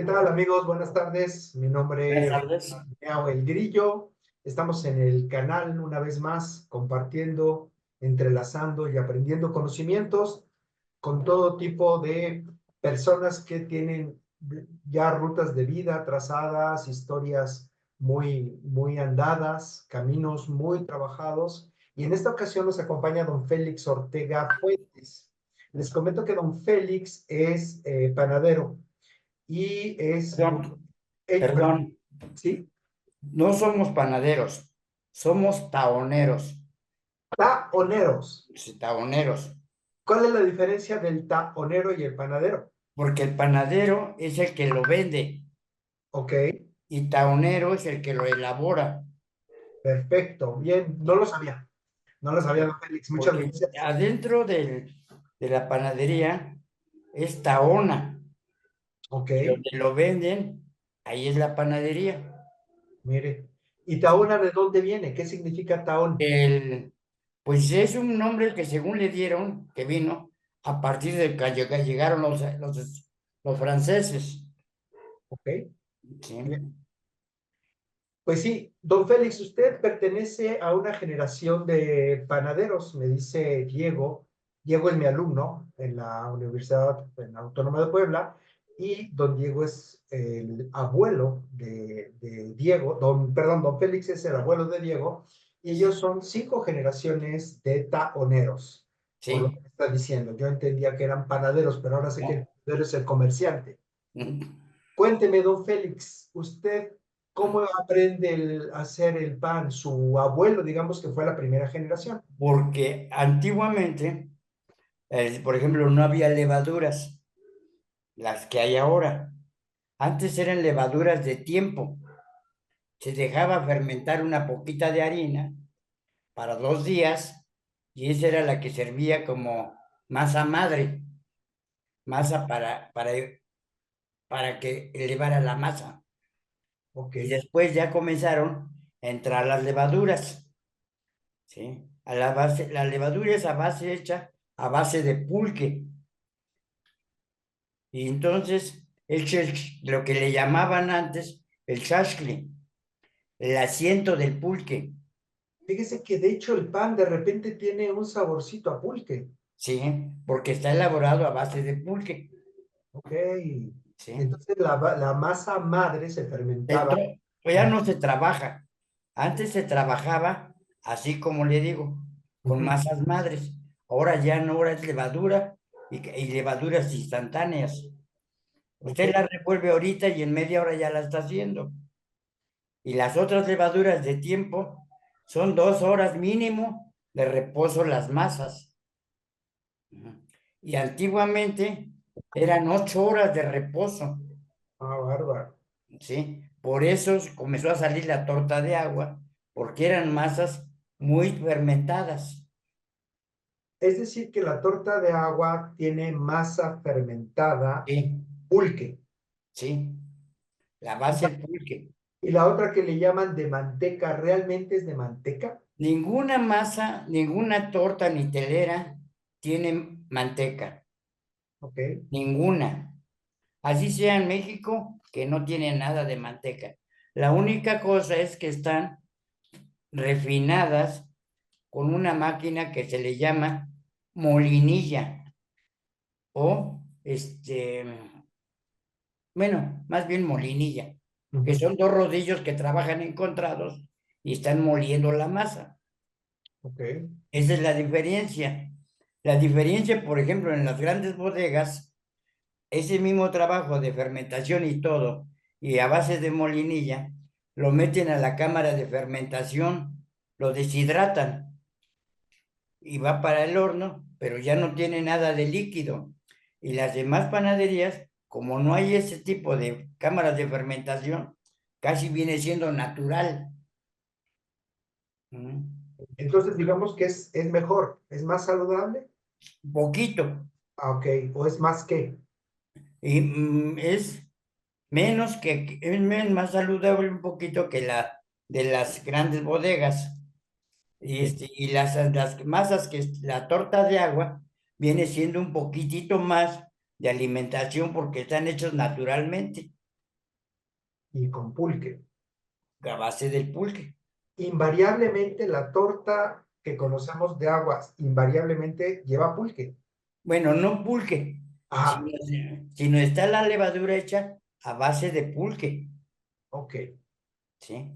¿Qué tal amigos? Buenas tardes. Mi Buenas nombre es tardes. Leo El Grillo. Estamos en el canal una vez más compartiendo, entrelazando y aprendiendo conocimientos con todo tipo de personas que tienen ya rutas de vida trazadas, historias muy andadas, caminos muy trabajados. Y en esta ocasión nos acompaña don Félix Ortega Fuentes. Les comento que don Félix es panadero y es, Perdón, perdón, perdón, sí, no somos panaderos, somos taoneros. taoneros. Sí, taoneros, ¿Cuál es la diferencia del taonero y el panadero? porque el panadero es el que lo vende Ok, y taonero es el que lo elabora. perfecto, bien, no lo sabía, no lo sabía, Sí, don Félix, muchas porque gracias. adentro de la panadería es taona Ok, y donde lo venden, ahí es la panadería. mire, ¿y taona de dónde viene? ¿Qué significa taón? El, pues es un nombre que según le dieron, que vino a partir de que llegaron los franceses. Ok, Sí, bien. Pues sí, don Félix, usted pertenece a una generación de panaderos, me dice Diego. Diego es mi alumno en la Universidad Autónoma de Puebla y don Diego es el abuelo de Diego, perdón, don Félix es el abuelo de Diego y ellos son 5 generaciones de taoneros, por lo sí, que me está diciendo. Yo entendía que eran panaderos, pero ahora sé que el ¿no? panadero es el comerciante. Cuénteme, don Félix, ¿usted cómo aprende a hacer el pan? Su abuelo, digamos que fue la primera generación. Porque antiguamente, por ejemplo, no había levaduras, las que hay ahora. Antes eran levaduras de tiempo. Se dejaba fermentar una poquita de harina para 2 días y esa era la que servía como masa madre, masa para que elevara la masa. Ok. Y después ya comenzaron a entrar las levaduras, ¿sí? A la base, la levadura es a base hecha a base de pulque. Y entonces, lo que le llamaban antes el chashli, el asiento del pulque, Fíjese que de hecho el pan de repente tiene un saborcito a pulque. ¿sí? Porque está elaborado a base de pulque, Ok. ¿sí? Entonces la masa madre se fermentaba Ya con... no se trabaja. Antes se trabajaba, así como le digo, con Ujú. masas madres. Ahora ya no, ahora es levadura y levaduras instantáneas. Ok. Usted la revuelve ahorita y en media hora ya la está haciendo. Y las otras levaduras de tiempo son 2 horas mínimo de reposo las masas. Y antiguamente eran 8 horas de reposo, Ah, bárbaro. ¿sí? Por eso comenzó a salir la torta de agua, porque eran masas muy fermentadas. Es decir, que la torta de agua tiene masa fermentada, Sí, pulque. sí, la base del pulque. Y la otra que le llaman de manteca, ¿realmente es de manteca? Ninguna masa, ninguna torta ni telera tiene manteca, Ok. ninguna. Así sea en México, que no tiene nada de manteca. La única cosa es que están refinadas con una máquina que se le llama molinilla o bueno, más bien molinilla, que Ujú. son dos rodillos que trabajan encontrados y están moliendo la masa. Ok. Esa es la diferencia. La diferencia, por ejemplo, en las grandes bodegas, ese mismo trabajo de fermentación y todo, y a base de molinilla, lo meten a la cámara de fermentación, lo deshidratan y va para el horno, pero ya no tiene nada de líquido. Y las demás panaderías, como no hay ese tipo de cámaras de fermentación, casi viene siendo natural. ¿Mm? Entonces, digamos que es mejor, es más saludable. Poquito. Ah, ok. O es más que. Y es menos que, más saludable un poquito que la de las grandes bodegas. Y las masas la torta de agua viene siendo un poquitito más de alimentación porque están hechos naturalmente. y con pulque. a base del pulque. Invariablemente la torta que conocemos de aguas, invariablemente lleva pulque. Bueno, no pulque, Ajá, sino está la levadura hecha a base de pulque, ok, ¿sí?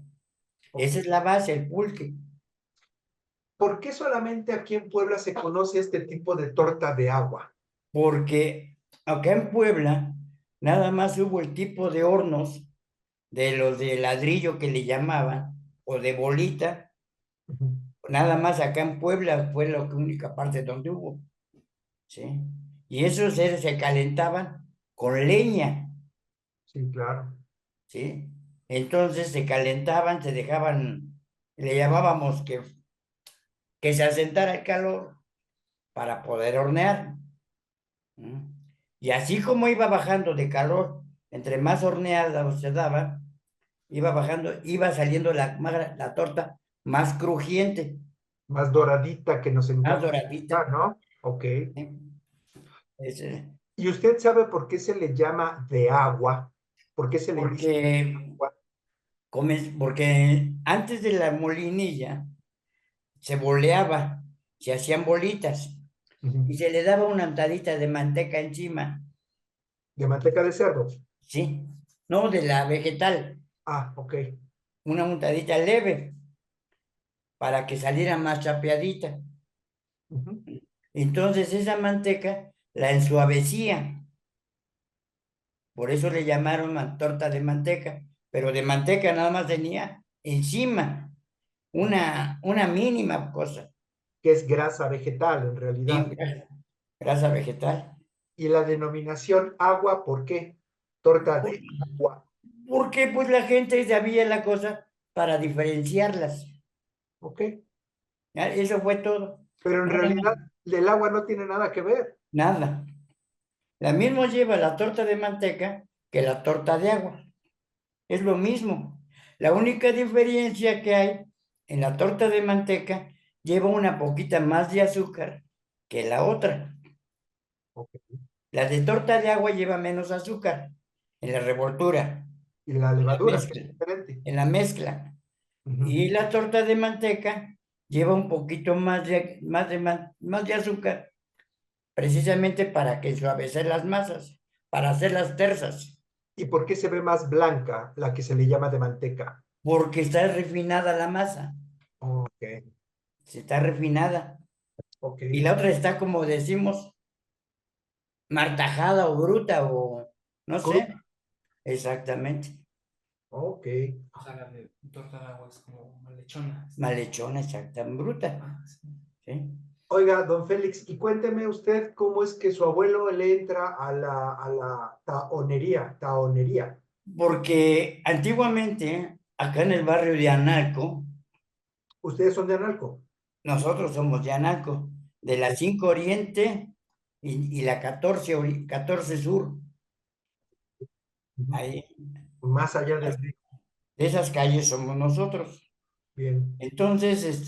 ok. Esa es la base, el pulque. ¿Por qué solamente aquí en Puebla se conoce este tipo de torta de agua? Porque acá en Puebla nada más hubo el tipo de hornos de los de ladrillo que le llamaban, o de bolita, Ujú. nada más acá en Puebla fue la única parte donde hubo, ¿sí? Y esos se calentaban con leña, Sí, claro. ¿sí? Entonces se calentaban, se dejaban, le llamábamos que se asentara el calor para poder hornear. ¿Mm? Y así como iba bajando de calor, entre más horneada se daba, iba bajando, iba saliendo la torta más crujiente, Más doradita que nos más encanta, doradita. ¿no? Ok. ¿Sí? Es, ¿Y usted sabe por qué se le llama de agua? ¿Por qué se le dice porque, agua? porque antes de la molinilla se boleaba, se hacían bolitas Ujú. y se le daba una untadita de manteca encima, De manteca de cerdo. ¿sí? No de la vegetal, Ah, ok. una untadita leve para que saliera más chapeadita. Ujú. Entonces esa manteca la ensuavecía, por eso le llamaron torta de manteca, pero de manteca nada más tenía encima una mínima cosa, Que es grasa vegetal en ¿sí? realidad. Grasa vegetal. Y la denominación agua, ¿por qué? Torta ¿Por, de agua. por qué? Pues la gente sabía la cosa para diferenciarlas. Ok. ¿Ya? Eso fue todo. Pero en Nada realidad más. el agua no tiene nada que ver. Nada. La misma lleva la torta de manteca que la torta de agua. Es lo mismo. La única diferencia que hay en la torta de manteca lleva una poquita más de azúcar que la otra. Ok. La de torta de agua lleva menos azúcar en la revoltura, Y la en la levadura, que es mezcla, diferente. en la mezcla. Ujú. Y la torta de manteca lleva un poquito más de azúcar, precisamente para que suavecer las masas, para hacerlas tersas, ¿Y por qué se ve más blanca la que se le llama de manteca? porque está refinada la masa, Ok, se está refinada. ok, Y la otra está, como decimos, martajada o bruta o no sé, cruda. exactamente, Ok. O sea, la de torta de agua es como malhechona. malhechona, exacta, bruta, Ah, sí. ¿sí? Oiga, don Félix, y cuénteme usted cómo es que su abuelo le entra a la taonería. Porque antiguamente, acá en el barrio de Analco, ¿Ustedes son de Analco? nosotros somos de Analco, de la 5 Oriente y la 14 Sur, Ujú. ahí, Más allá del río. de esas calles somos nosotros. Bien. Entonces,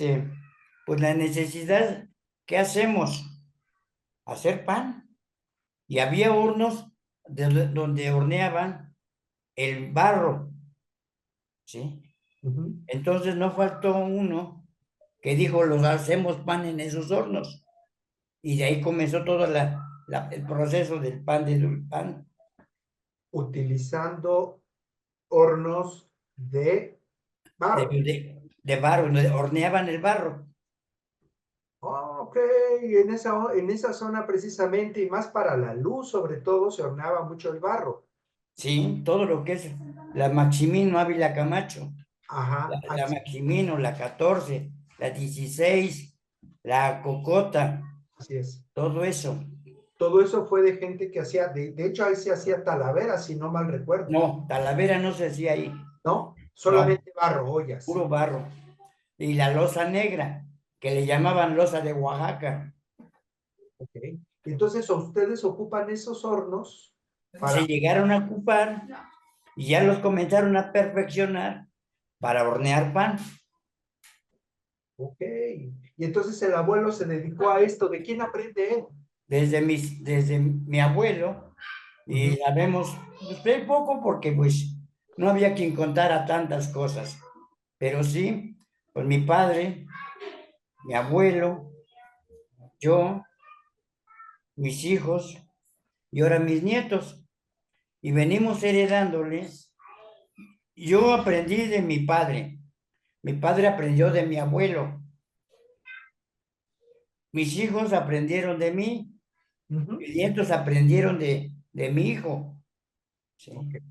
pues la necesidad, ¿qué hacemos? Hacer pan. Y había hornos donde horneaban el barro, ¿sí? Ujú. Entonces no faltó uno que dijo, los hacemos pan en esos hornos. Y de ahí comenzó todo el proceso del pan de pan, Utilizando hornos de barro. de barro, donde horneaban el barro. Ok, en esa zona precisamente, y más para la luz, sobre todo, se horneaba mucho el barro. Sí, todo lo que es la Maximino Ávila Camacho, Ajá, la Maximino, la 14, la 16, la Cocota, así es. todo eso. Todo eso fue de gente que hacía, de hecho ahí se hacía talavera, si no mal recuerdo, No, Talavera no se hacía ahí, ¿no? no, Solamente barro, ollas. puro barro. Y la loza negra, que le llamaban loza de Oaxaca, Ok. Entonces, ustedes ocupan esos hornos se para, llegaron a ocupar y ya los comenzaron a perfeccionar para hornear pan. ok. Y entonces el abuelo se dedicó a esto. ¿De quién aprende él? Desde mi abuelo, y Ujú. sabemos, pues poco porque pues no había quien contara tantas cosas, pero sí, pues mi padre, mi abuelo, yo, mis hijos y ahora mis nietos. Y venimos heredándoles. Yo aprendí de mi padre aprendió de mi abuelo, mis hijos aprendieron de mí, Ujú. mis nietos aprendieron de mi hijo. ¿Sí? Ok.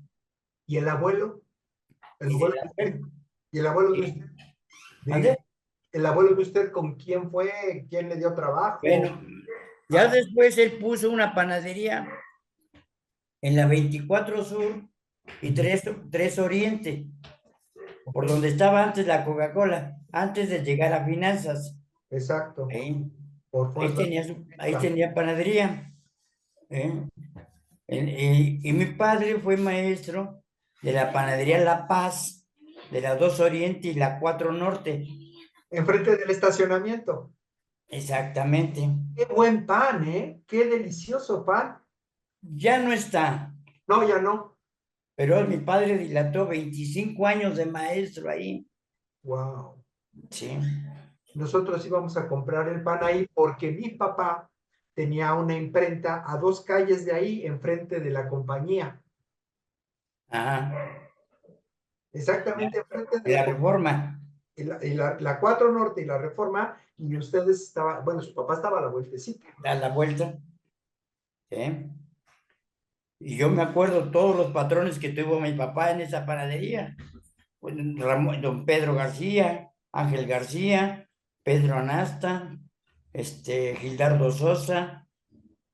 ¿Y el abuelo? ¿El Y abuelo del de usted? abuelo. ¿Y el abuelo de ¿Sí? usted? ¿Mande? ¿El abuelo de usted con quién fue? ¿Quién le dio trabajo? Bueno, ya Ajá, después él puso una panadería en la 24 Sur y ujú, 3 Oriente, ok, por donde estaba antes la Coca-Cola, antes de llegar a finanzas. exacto, Ahí, por fuerza. ahí tenía panadería. ¿Eh? Y mi padre fue maestro de la panadería La Paz, de la 2 Oriente y la 4 Norte. Enfrente del estacionamiento. Exactamente. Qué buen pan, ¿eh? Qué delicioso pan. Ya no está, No, ya no. pero mi padre dilató 25 años de maestro ahí. Wow. Sí. Nosotros íbamos a comprar el pan ahí porque mi papá tenía una imprenta a 2 calles de ahí, enfrente de la compañía. Ajá. Exactamente enfrente de De la la compañía. Reforma. La 4 Norte y la Reforma, y ustedes estaban, bueno, su papá estaba a la vueltecita. Da la vuelta. ¿Sí? Y yo me acuerdo todos los patrones que tuvo mi papá en esa panadería. Pues, don Pedro García, Ángel García, Pedro Anasta, Gildardo Sosa,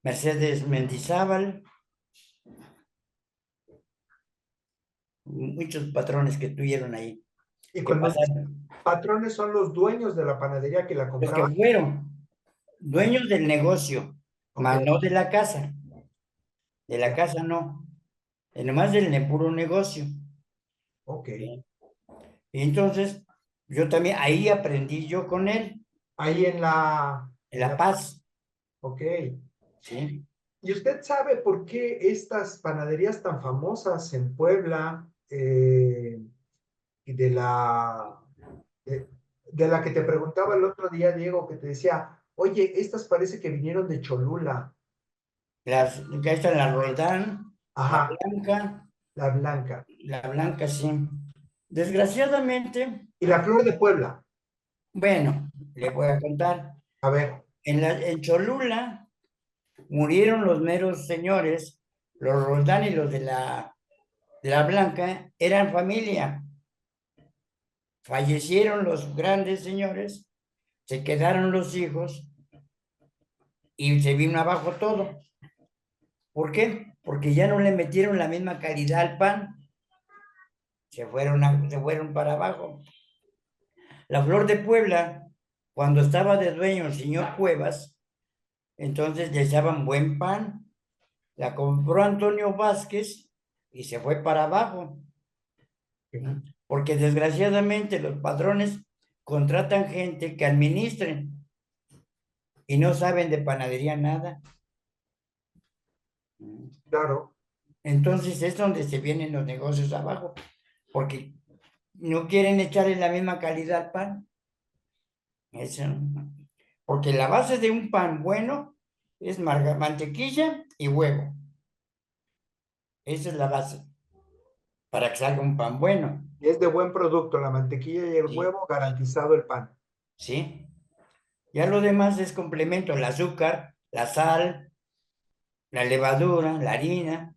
Mercedes Mendizábal, muchos patrones que tuvieron ahí, Y que cuando dice pasaron, patrones son los dueños de la panadería que la los que compraban. fueron dueños del negocio, Ok, más no de la casa no, nomás del puro negocio. ok. ¿Sí? Y entonces, yo también, ahí aprendí yo con él, Ahí en La Paz, ok. ¿sí? ¿Y usted sabe por qué estas panaderías tan famosas en Puebla, y de la que te preguntaba el otro día, Diego, que te decía, oye, estas parece que vinieron de Cholula? Que ahí están la Roldán, Ajá, Blanca, la blanca. la Blanca, sí. Desgraciadamente, Y la flor de Puebla. bueno, le voy a contar, A ver, en Cholula murieron los meros señores, los Roldán y los de la Blanca, eran familia. Fallecieron los grandes señores, se quedaron los hijos y se vino abajo todo. ¿Por qué? Porque ya no le metieron la misma calidad al pan, se fueron para abajo. La Flor de Puebla, cuando estaba de dueño el señor Cuevas, entonces le echaban buen pan. La compró Antonio Vázquez y se fue para abajo. Porque desgraciadamente los padrones contratan gente que administren y no saben de panadería nada. claro, Entonces es donde se vienen los negocios abajo, porque no quieren echarle la misma calidad al pan. Eso. Porque la base de un pan bueno es mantequilla y huevo. Esa es la base para que salga un pan bueno. y es de buen producto, la mantequilla y el ¿Sí? huevo, garantizado el pan. ¿Sí? Ya lo demás es complemento, el azúcar, la sal, la levadura, la harina,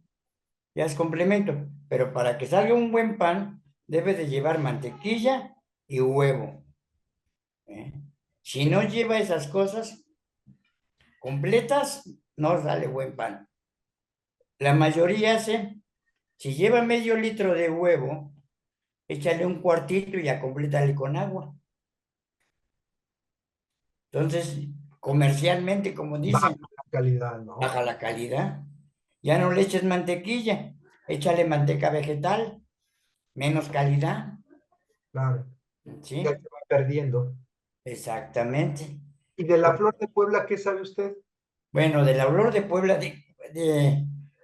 ya es complemento. Pero para que salga un buen pan, debe de llevar mantequilla y huevo. ¿Eh? Si no lleva esas cosas completas, no sale buen pan. La mayoría hace, si lleva medio litro de huevo, échale un cuartito y ya complétale con agua. Entonces, comercialmente, como Baja dicen, la calidad, ¿no? baja la calidad. Ya no le eches mantequilla, échale manteca vegetal, menos calidad. Claro, ya ¿Sí? se va perdiendo. Exactamente. ¿Y de la flor de Puebla qué sabe usted? Bueno, del Auror de Puebla,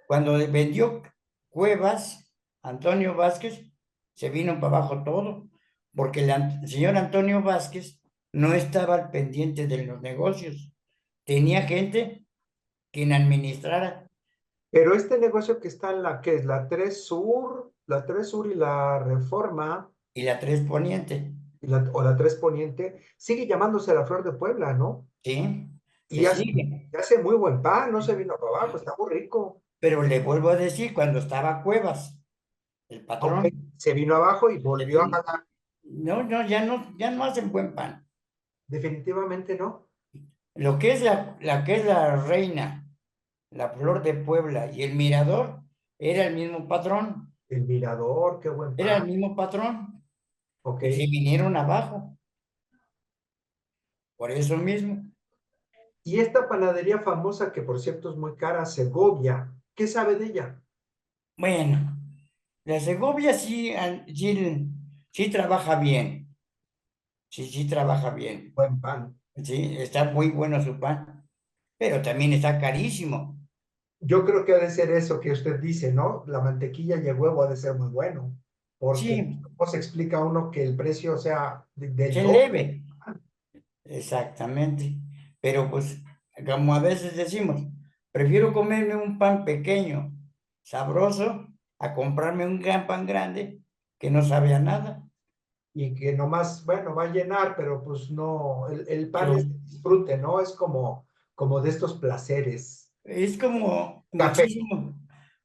cuando vendió Cuevas Antonio Vázquez, se vino para abajo todo, porque el señor Antonio Vázquez no estaba al pendiente de los negocios. Tenía gente quien administrara. Pero este negocio que está en la, ¿qué es? La 3 Sur y la Reforma, Y la 3 Poniente, o la 3 Poniente, sigue llamándose la Flor de Puebla, ¿no? ¿sí? Y Se sigue. hace muy buen pan, no se vino para abajo, está muy rico. Pero le vuelvo a decir, cuando estaba Cuevas, el Ok, patrón, se vino abajo y se volvió a vino. jalar. No, ya no hacen buen pan. Definitivamente no. Lo que es la reina, la Flor de Puebla y el Mirador, era el mismo patrón, El Mirador, qué buen era el pan. mismo patrón, Ok. y se vinieron abajo, por eso mismo. Y esta panadería famosa, que por cierto es muy cara, Segovia, ¿qué sabe de ella? Bueno, la Segovia sí trabaja bien, sí trabaja bien, Buen pan. sí, está muy bueno su pan, pero también está carísimo. Yo creo que ha de ser eso que usted dice, ¿no? La mantequilla y el huevo ha de ser muy bueno, porque Sí, ¿cómo se explica uno que el precio sea del se doble? leve, exactamente. Pero pues, como a veces decimos, prefiero comerme un pan pequeño, sabroso, a comprarme un gran pan grande que no sabe a nada. Y que nomás, bueno, va a llenar, pero pues no, el pan Pero es de disfrute, ¿no? Es como de estos placeres. es como Café,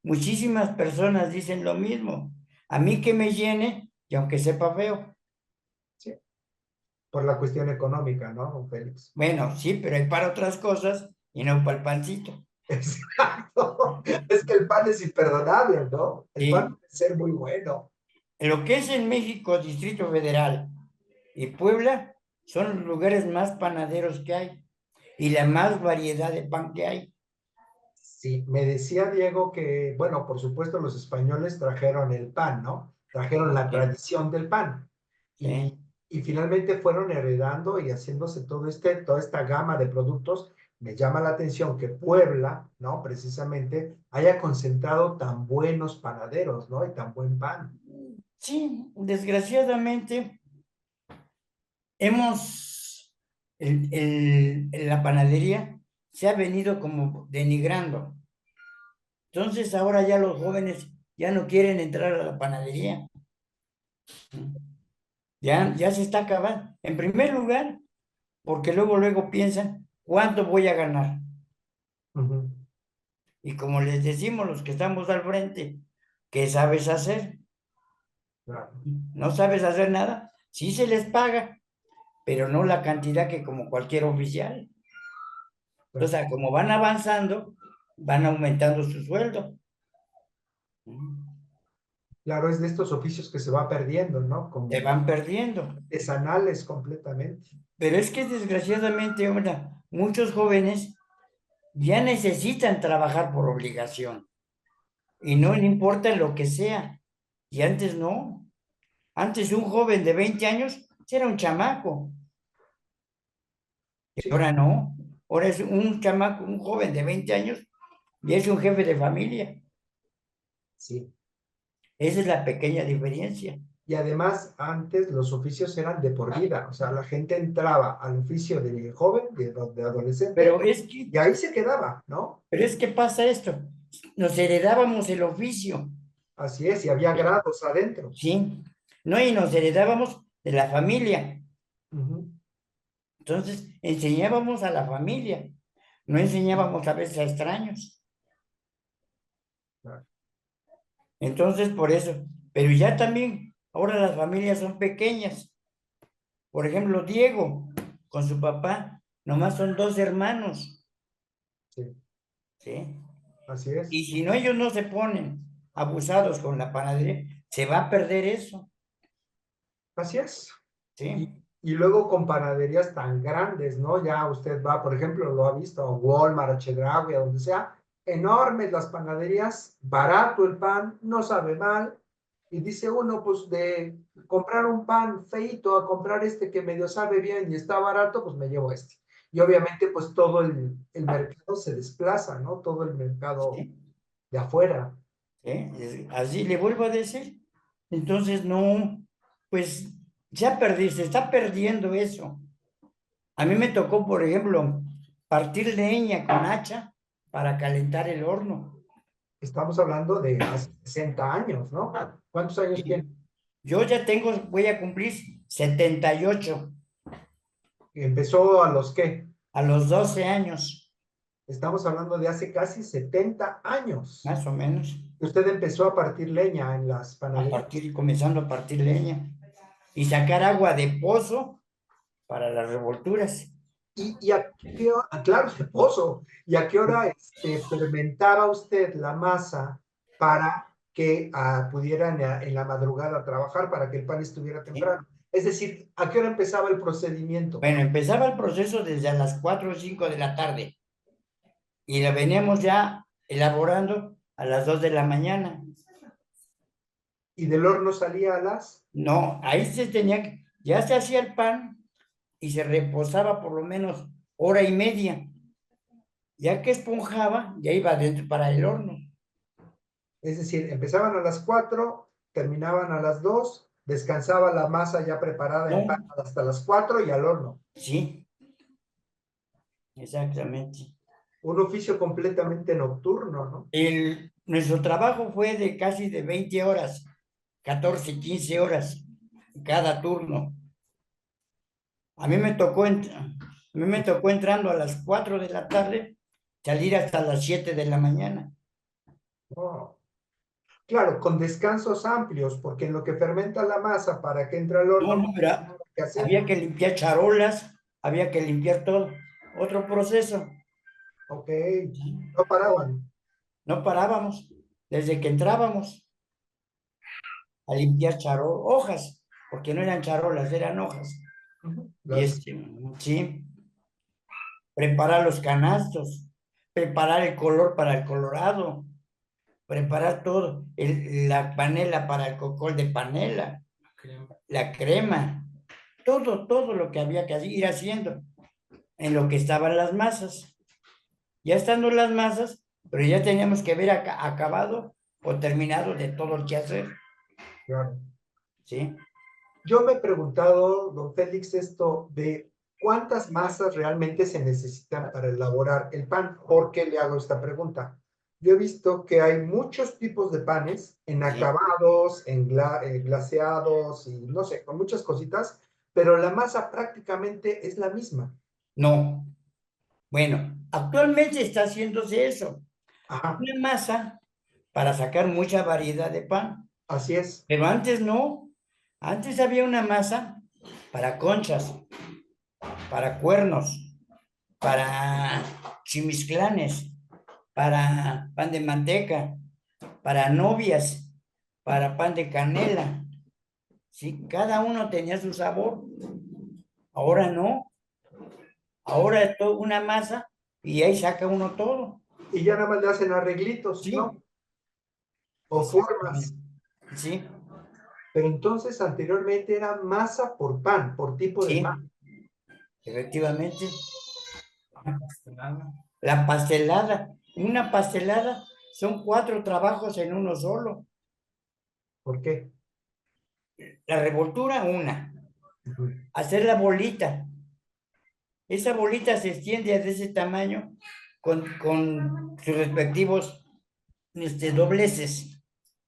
muchísimas personas dicen lo mismo. A mí que me llene y aunque sepa feo. sí, por la cuestión económica, ¿no, don Félix? Bueno, sí, pero hay para otras cosas y no para el pancito. Exacto. Es que el pan es imperdonable, ¿no? El pan Sí, puede ser muy bueno. lo que es en México, Distrito Federal y Puebla son los lugares más panaderos que hay y la más variedad de pan que hay. Sí, me decía Diego que, bueno, por supuesto los españoles trajeron el pan, ¿no? Trajeron la Sí, tradición del pan. Y, sí. y finalmente fueron heredando y haciéndose toda esta gama de productos. Me llama la atención que Puebla, ¿no? Precisamente haya concentrado tan buenos panaderos, ¿no? Y tan buen pan. Sí, desgraciadamente la panadería se ha venido como denigrando. Entonces ahora ya los jóvenes ya no quieren entrar a la panadería. Ya se está acabando. En primer lugar, porque luego piensan, ¿cuánto voy a ganar? Ujú, Y como les decimos los que estamos al frente, ¿qué sabes hacer? claro. ¿No sabes hacer nada? Sí se les paga, pero no la cantidad que como cualquier oficial. Entonces, como van avanzando, van aumentando su sueldo. Claro, es de estos oficios que se va perdiendo, ¿no? Se Como van perdiendo. artesanales completamente. Pero es que desgraciadamente, hombre, muchos jóvenes ya necesitan trabajar por obligación y no le importa lo que sea. Y antes no. Antes un joven de 20 años era un chamaco. Y Sí, ahora no. Ahora es un chamaco, un joven de 20 años y es un jefe de familia. sí. Esa es la pequeña diferencia. Y además, antes los oficios eran de por vida, o sea, la gente entraba al oficio de joven, de adolescente, Pero es que, y ahí se quedaba, ¿no? pero es que pasa esto. Nos heredábamos el oficio, Así es, y había grados adentro. ¿sí? No, y nos heredábamos de la familia. Ujú, Entonces, enseñábamos a la familia, no enseñábamos a veces a extraños. claro. Entonces, por eso. Pero ya también, ahora las familias son pequeñas. Por ejemplo, Diego, con su papá, nomás son 2 hermanos, Sí, ¿sí? así es. Y si no, ellos no se ponen abusados con la panadería, se va a perder eso, Así es. Y, ¿sí? y luego con panaderías tan grandes, ¿no? Ya usted va, por ejemplo, lo ha visto a Walmart, a Chedraui, a donde sea, enormes las panaderías, barato el pan, no sabe mal. Y dice uno, pues de comprar un pan feito a comprar este que medio sabe bien y está barato, pues me llevo este. Y obviamente, pues todo el mercado se desplaza, ¿no? Todo el mercado Sí. de afuera. Así le vuelvo a decir. Entonces, no, pues ya perdí, se está perdiendo eso. A mí me tocó, por ejemplo, partir leña con hacha para calentar el horno. Estamos hablando de hace 60 años, ¿no? ¿Cuántos años tiene? Yo ya tengo, voy a cumplir 78 ¿Empezó a los qué? a los 12 años, Estamos hablando de hace casi 70 años. más o menos, Usted empezó a partir leña en las panaderías. comenzando a partir leña y sacar agua de pozo para las revolturas. ¿Y a qué hora? Claro, de pozo. ¿Y a qué hora fermentaba usted la masa para que pudieran en la madrugada trabajar, para que el pan estuviera temprano? Es decir, ¿a qué hora empezaba el procedimiento? Bueno, empezaba el proceso desde las 4 o 5 de la tarde y la veníamos ya elaborando a las 2 de la mañana. ¿Y del horno salía a las? No, ahí se tenía que, ya se hacía el pan y se reposaba por lo menos hora y media. Ya que esponjaba, ya iba dentro para el horno. Es decir, empezaban a las 4, terminaban a las 2, descansaba la masa ya preparada en No, pan hasta las 4 y al horno. sí, exactamente. Un oficio completamente nocturno, ¿no? Nuestro trabajo fue de casi de 20 horas, 14, 15 horas cada turno. A mí me tocó, entrando a las 4 de la tarde, salir hasta las 7 de la mañana. Oh. Claro, con descansos amplios, porque en lo que fermenta la masa para que entre al horno, No, no, pero ¿qué hacer? había que limpiar charolas, había que limpiar todo. Otro proceso. Ok, no paraban. No parábamos desde que entrábamos a limpiar hojas, porque no eran charolas, eran hojas. Y sí, preparar los canastos, preparar el color para el colorado, preparar todo, la panela para el cocol de panela, la crema, todo lo que había que ir haciendo en lo que estaban las masas. Ya estando las masas, pero ya teníamos que ver acabado o terminado de todo el quehacer. Claro. ¿Sí? Yo me he preguntado, don Félix, esto de cuántas masas realmente se necesitan para elaborar el pan. ¿Por qué le hago esta pregunta? Yo he visto que hay muchos tipos de panes en acabados, en glaseados y no sé, con muchas cositas, pero la masa prácticamente es la misma. No. Bueno, actualmente está haciéndose eso. Ajá, Una masa para sacar mucha variedad de pan. así es. Pero antes no. Antes había una masa para conchas, para cuernos, para chimisclanes, para pan de manteca, para novias, para pan de canela. ¿Sí? Cada uno tenía su sabor. Ahora no. Ahora es todo una masa y ahí saca uno todo. Y ya nada más le hacen arreglitos, Sí. ¿no? O formas. Sí. Pero entonces anteriormente era masa por pan, por tipo de Sí, pan. efectivamente. Pastelada. La pastelada, una pastelada son 4 trabajos en uno solo. ¿Por qué? La revoltura, una. Ujú. Hacer la bolita. Esa bolita se extiende de ese tamaño con sus respectivos dobleces.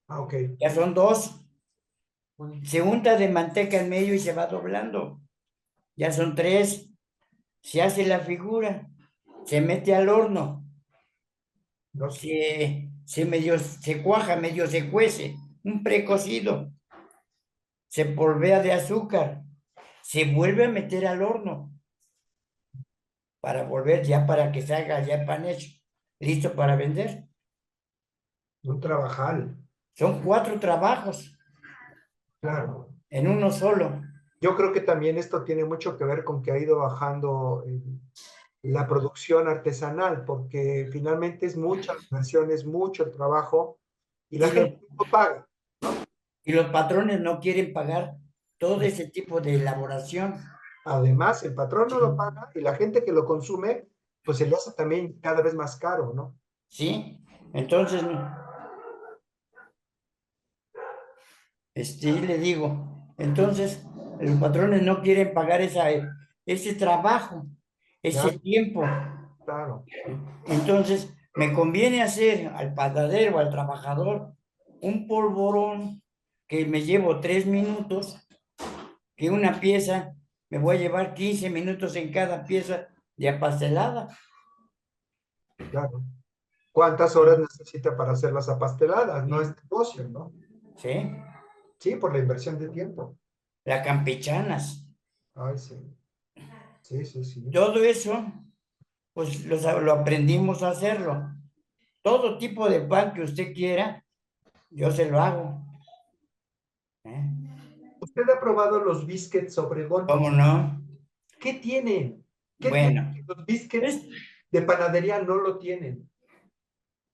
Ah, ok. Ya son 2. Se unta de manteca en medio y se va doblando. Ya son 3. Se hace la figura. Se mete al horno. Dos. Se cuaja, medio se cuece, un precocido, se polvea de azúcar, se vuelve a meter al horno para volver ya para que salga ya el pan hecho, listo para vender. Un trabajal. Son 4 trabajos Claro. en uno solo. Yo creo que también esto tiene mucho que ver con que ha ido bajando la producción artesanal, porque finalmente es mucha la inversión, es mucho el trabajo y la gente no paga. Y los patrones no quieren pagar todo ese tipo de elaboración. Además, el patrón no lo paga y la gente que lo consume, pues se le hace también cada vez más caro, ¿no? ¿Sí? Entonces, le digo, entonces los patrones no quieren pagar ese trabajo, ese Claro, tiempo. claro, Entonces, me conviene hacer al panadero, al trabajador, un polvorón que me llevo 3 minutos, que una pieza me voy a llevar 15 minutos en cada pieza de apastelada. claro. ¿Cuántas horas necesita para hacer las apasteladas? No es negocio, ¿no? ¿Sí? Sí, por la inversión de tiempo. Las campechanas. Ay, sí. Sí, sí, sí. Todo eso, pues lo aprendimos a hacerlo. Todo tipo de pan que usted quiera, yo se lo hago. ¿Eh? ¿Usted ha probado los biscuits Obregón? ¿Cómo no? ¿Qué tienen? ¿Qué tienen Bueno, que los biscuits es de panadería no lo tienen?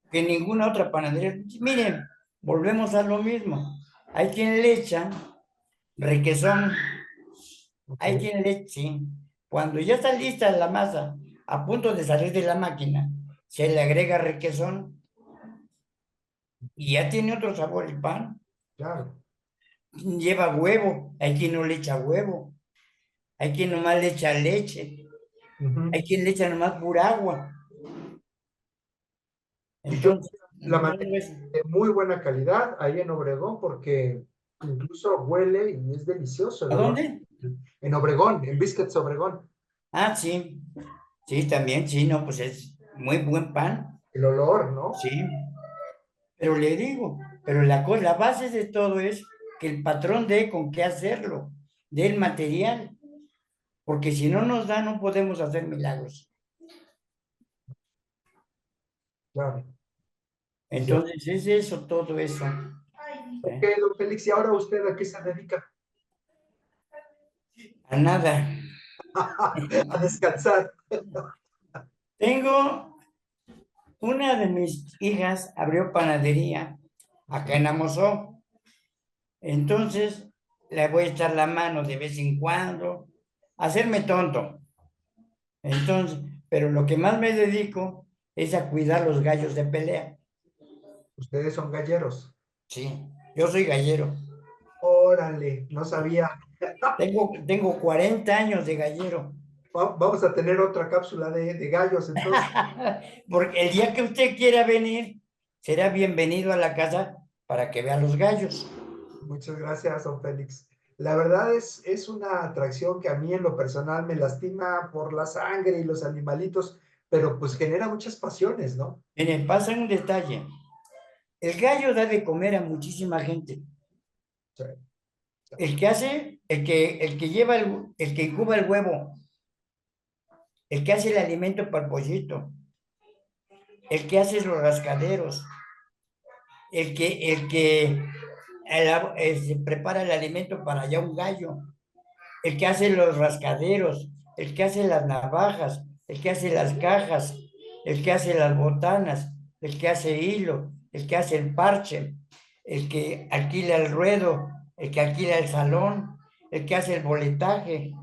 que ninguna otra panadería. Miren, volvemos a lo mismo. Hay quien le echa requesón, Ok, hay quien le, sí. Cuando ya está lista la masa, a punto de salir de la máquina, se le agrega requesón y ya tiene otro sabor el pan. claro. Lleva huevo, hay quien no le echa huevo, hay quien nomás le echa leche, hay Ujú. quien le echa nomás pura agua. Y yo Entonces, la todo mantequilla eso. de muy buena calidad ahí en Obregón porque incluso huele y es delicioso el ¿A olor. dónde? En Obregón, en Biscuits Obregón. Ah, sí, sí, también, sí, no, pues es muy buen pan, El olor, ¿no? sí, pero le digo, pero la base de todo es que el patrón dé con qué hacerlo, dé el material, porque si no nos da, no podemos hacer milagros. Claro. Y ya. Entonces, es eso, todo eso. Ok, ¿Eh? don Félix, ¿y ahora usted a qué se dedica? A nada. A descansar. Tengo una de mis hijas, abrió panadería acá en Amozó. Entonces, le voy a echar la mano de vez en cuando, a hacerme tonto. Entonces, pero lo que más me dedico es a cuidar los gallos de pelea. Ustedes son galleros. Sí, yo soy gallero. Órale, no sabía. Tengo 40 años de gallero. Vamos a tener otra cápsula de gallos, entonces. Porque el día que usted quiera venir, será bienvenido a la casa para que vea los gallos. Muchas gracias, don Félix. La verdad es una atracción que a mí en lo personal me lastima por la sangre y los animalitos, pero pues genera muchas pasiones, ¿no? Miren, pasa un detalle. El gallo da de comer a muchísima gente. Sí, El que lleva el que incuba el huevo, el que hace el alimento para el pollito, el que hace los rascaderos, se prepara el alimento para allá un gallo, el que hace los rascaderos, el que hace las navajas, el que hace las cajas, el que hace las botanas, el que hace hilo, el que hace el parche, el que alquila el ruedo, el que alquila el salón, el que hace el boletaje.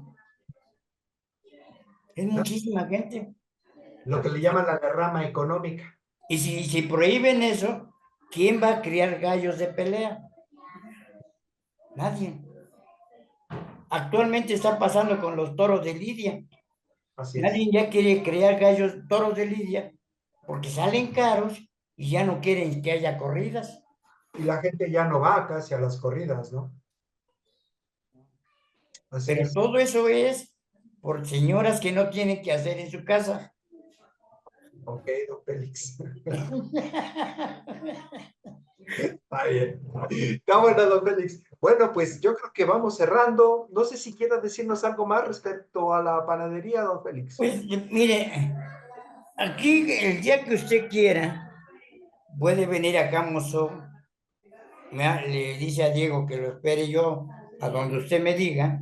Es ¿no? muchísima gente. Lo que le llaman la derrama económica. Y si prohíben eso, ¿quién va a criar gallos de pelea? Nadie. Actualmente está pasando con los toros de Lidia. Así es. Nadie ya quiere criar gallos, toros de Lidia, porque salen caros y ya no quieren que haya corridas. Y la gente ya no va casi a las corridas, ¿no? Así Pero es. todo eso es por señoras que no tienen que hacer en su casa. Ok, don Félix. Está bien. Está bueno, don Félix. Bueno, pues yo creo que vamos cerrando. No sé si quiera decirnos algo más respecto a la panadería, don Félix. Pues mire, aquí el día que usted quiera, puede venir acá a Mozo. Le dice a Diego que lo espere yo a donde usted me diga.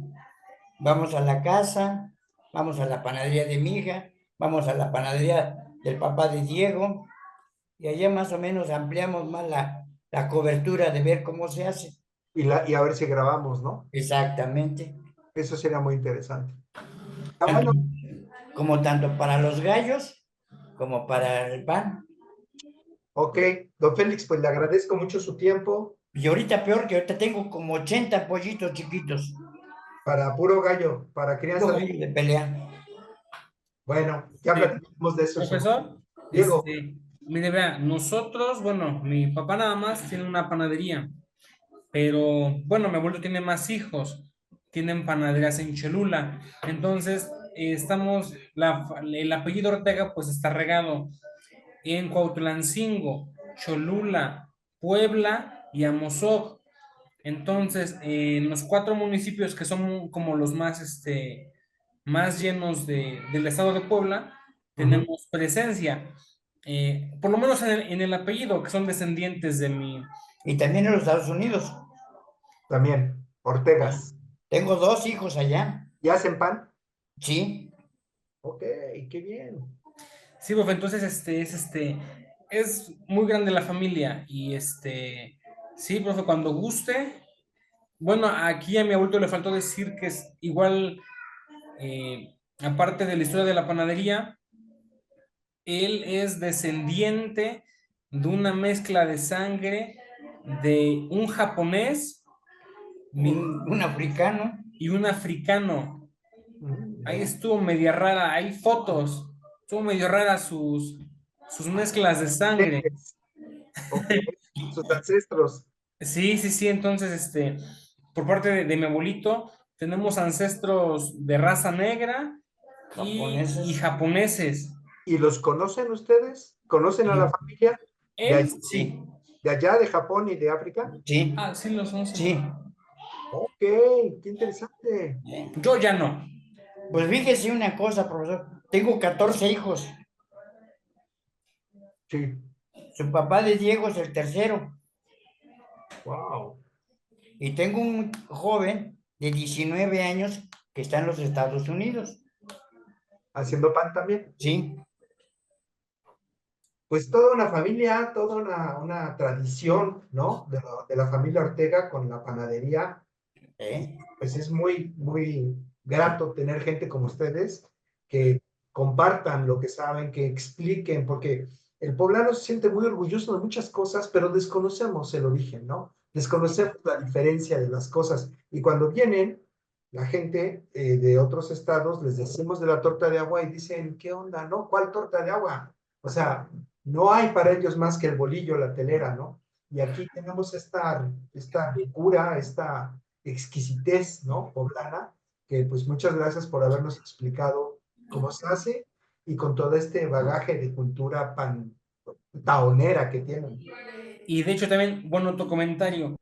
Vamos a la casa, vamos a la panadería de mi hija, vamos a la panadería del papá de Diego, y allá más o menos ampliamos más la cobertura de ver cómo se hace. Y a ver si grabamos, ¿no? Exactamente. Eso sería muy interesante. Ah, Tanto, bueno, como tanto para los gallos como para el pan. ok, don Félix, pues le agradezco mucho su tiempo. Y ahorita peor, que ahorita tengo como 80 pollitos chiquitos. Para puro gallo, para Puro crianza. gallo de pelea. Bueno, ya platicamos de eso en su momento. Profesor, Diego, mire, vea, nosotros, bueno, mi papá nada más tiene una panadería, pero bueno, mi abuelo tiene más hijos, tienen panaderías en Cholula, entonces el apellido Ortega pues está regado en Cuautlancingo, Cholula, Puebla y Amozoc. Entonces, en los cuatro municipios que son como los más, más llenos del estado de Puebla, ujú, tenemos presencia, por lo menos en el apellido, que son descendientes de mi... Y también en los Estados Unidos. también, Ah, Ortegas. tengo 2 hijos allá. ¿Y hacen pan? Sí. Ok, qué bien. Sí, profe, entonces, es muy grande la familia y, sí, profe, cuando guste, bueno, aquí a mi abuelo le faltó decir que es igual, aparte de la historia de la panadería, él es descendiente de una mezcla de sangre de un japonés Un africano. y un africano. Ahí Mm, estuvo media rara, hay fotos, estuvo medio rara sus mezclas de sangre. Peques, ok, sus ancestros. Sí, sí, sí, entonces, por parte de mi abuelito, tenemos ancestros de raza negra y Japoneses. japoneses. ¿Y los conocen ustedes? ¿Conocen a la Y familia de, él, Sí, de allá, de Japón y de África? sí, sí, lo son, sí. sí. Ok, qué interesante. Yo ya no. Pues fíjese una cosa, profesor. Tengo 14 hijos. Sí, Su papá de Diego es el tercero. wow. Y tengo un joven de 19 años que está en los Estados Unidos. Haciendo pan también. Sí. Pues toda una familia, toda una tradición, ¿no? De la familia Ortega con la panadería. Y ¿Eh? pues es muy, muy grato tener gente como ustedes que compartan lo que saben, que expliquen, porque el poblano se siente muy orgulloso de muchas cosas, pero desconocemos el origen, ¿no? Desconocemos la diferencia de las cosas. Y cuando vienen la gente de otros estados, les decimos de la torta de agua y dicen, ¿qué onda, no? ¿Cuál torta de agua? O sea, no hay para ellos más que el bolillo, la telera, ¿no? Y aquí tenemos esta ricura, esta exquisitez, ¿no? Poblana, que pues muchas gracias por habernos explicado cómo se hace y con todo este bagaje de cultura taonera que tienen. Y de hecho también, bueno, otro comentario.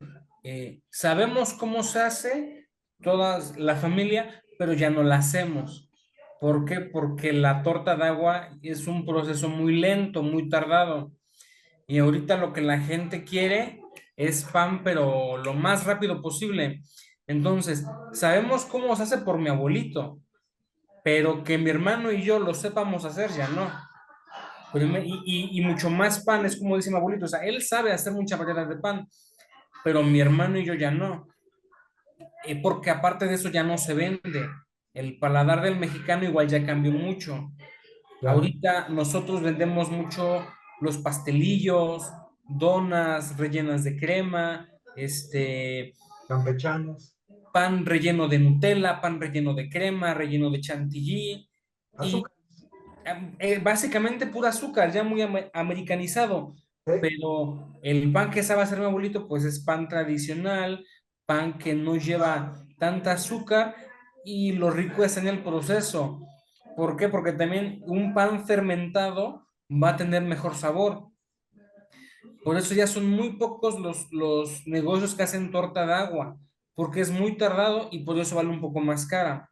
Sabemos cómo se hace toda la familia, pero ya no la hacemos. ¿Por qué? Porque la torta de agua es un proceso muy lento, muy tardado. Y ahorita lo que la gente quiere es pan, pero lo más rápido posible. Entonces, sabemos cómo se hace por mi abuelito, pero que mi hermano y yo lo sepamos hacer, ya no. Y mucho más pan, es como dice mi abuelito, o sea, él sabe hacer mucha variedad de pan, pero mi hermano y yo ya no, porque aparte de eso ya no se vende. El paladar del mexicano igual ya cambió mucho. Claro, Ahorita nosotros vendemos mucho los pastelillos, donas rellenas de crema, campechanos, pan relleno de Nutella, pan relleno de crema, relleno de chantilly y azúcar, básicamente pura azúcar, ya muy americanizado. ¿eh? Pero el pan que sabe hacer mi abuelito, pues es pan tradicional, pan que no lleva tanta azúcar y lo rico es en el proceso. ¿Por qué? Porque también un pan fermentado va a tener mejor sabor. Por eso ya son muy pocos los negocios que hacen torta de agua, porque es muy tardado y por eso vale un poco más cara.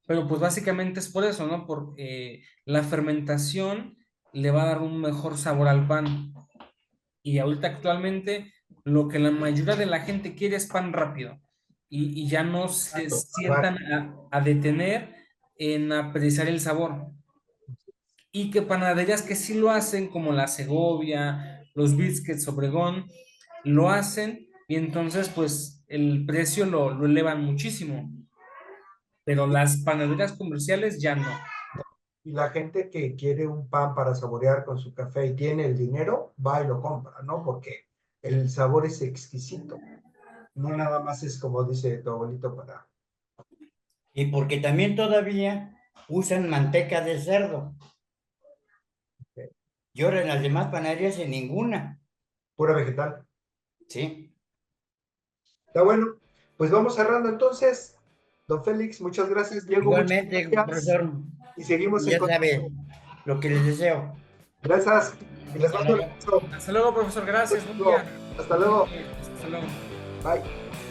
Pero pues básicamente es por eso, ¿no? Porque la fermentación le va a dar un mejor sabor al pan. Y ahorita actualmente lo que la mayoría de la gente quiere es pan rápido. Y ya no se Exacto, sientan a detener en apreciar el sabor. Y que panaderías que sí lo hacen, como la Segovia, los Biscuits Obregón, lo hacen y entonces pues el precio lo elevan muchísimo, pero las panaderías comerciales ya no. y la gente que quiere un pan para saborear con su café y tiene el dinero, va y lo compra, ¿no? Porque el sabor es exquisito. No nada más es como dice tu abuelito para... Y porque también todavía usan manteca de cerdo. Y ahora en las demás panaderías en ninguna. Pura vegetal. Sí. Está bueno. Pues vamos cerrando entonces. Don Félix, muchas gracias. Diego, muchas Igualmente, gracias. profesor, Y seguimos en ya contacto. sabe lo que les deseo. Gracias. Y les Hasta mando un luego. abrazo. Hasta luego, profesor. Gracias. Buen día. Hasta luego. Hasta luego. Bye.